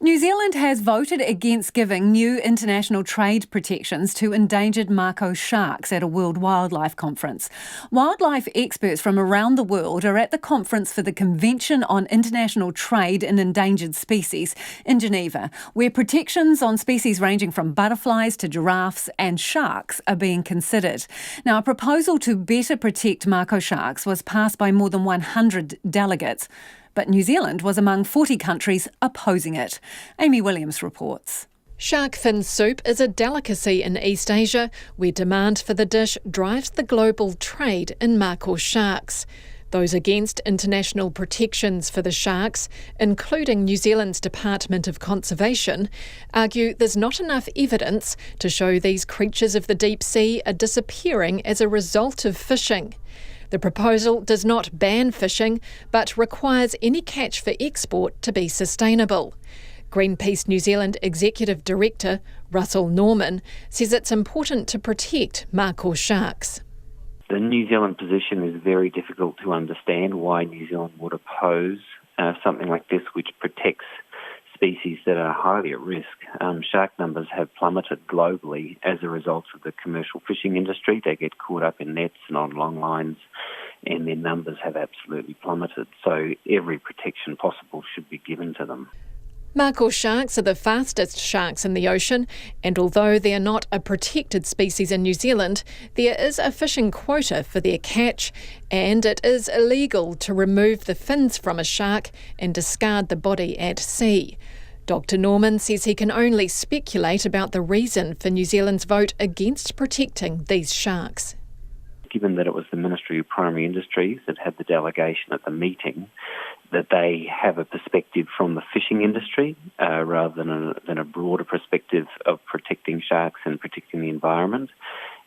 New Zealand has voted against giving new international trade protections to endangered Mako sharks at a World Wildlife Conference. Wildlife experts from around the world are at the conference for the Convention on International Trade in Endangered Species in Geneva, where protections on species ranging from butterflies to giraffes and sharks are being considered. Now, a proposal to better protect Mako sharks was passed by more than 100 delegates. But New Zealand was among 40 countries opposing it. Amy Williams reports. Shark fin soup is a delicacy in East Asia, where demand for the dish drives the global trade in Mako sharks. Those against international protections for the sharks, including New Zealand's Department of Conservation, argue there's not enough evidence to show these creatures of the deep sea are disappearing as a result of fishing. The proposal does not ban fishing, but requires any catch for export to be sustainable. Greenpeace New Zealand Executive Director Russell Norman says it's important to protect Mako sharks. The New Zealand position is very difficult to understand why New Zealand would oppose something like this, which protects species that are highly at risk. Shark numbers have plummeted globally as a result of the commercial fishing industry. They get caught up in nets and on long lines, and their numbers have absolutely plummeted. So every protection possible should be given to them. Mako sharks are the fastest sharks in the ocean, and although they are not a protected species in New Zealand, there is a fishing quota for their catch, and it is illegal to remove the fins from a shark and discard the body at sea. Dr. Norman says he can only speculate about the reason for New Zealand's vote against protecting these sharks. Given that it was the Ministry of Primary Industries that had the delegation at the meeting, that they have a perspective from the fishing industry rather than a broader perspective of protecting sharks and protecting the environment.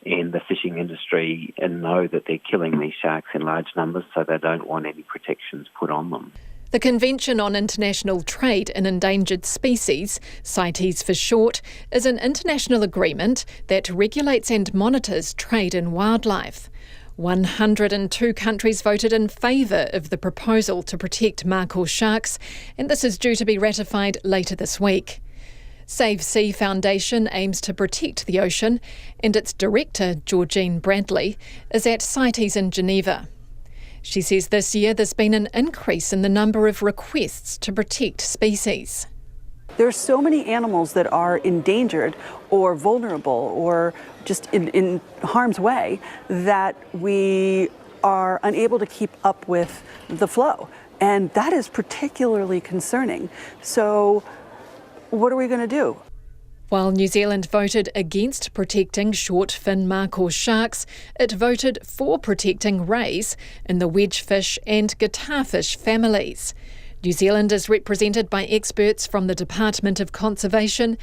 And the fishing industry know that they're killing these sharks in large numbers, so they don't want any protections put on them. The Convention on International Trade in Endangered Species, CITES for short, is an international agreement that regulates and monitors trade in wildlife. 102 countries voted in favour of the proposal to protect Mako sharks, and this is due to be ratified later this week. Save Sea Foundation aims to protect the ocean, and its director, Georgine Bradley, is at CITES in Geneva. She says this year there's been an increase in the number of requests to protect species. There are so many animals that are endangered or vulnerable or just in harm's way that we are unable to keep up with the flow. And that is particularly concerning. So what are we going to do? While New Zealand voted against protecting short-fin Mako sharks, it voted for protecting rays in the wedgefish and guitarfish families. New Zealand is represented by experts from the Department of Conservation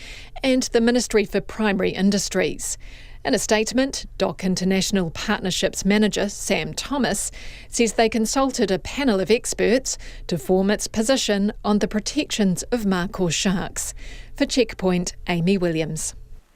and the Ministry for Primary Industries. In a statement, DOC International Partnerships Manager Sam Thomas says they consulted a panel of experts to form its position on the protections of Mako sharks. For Checkpoint, Amy Williams.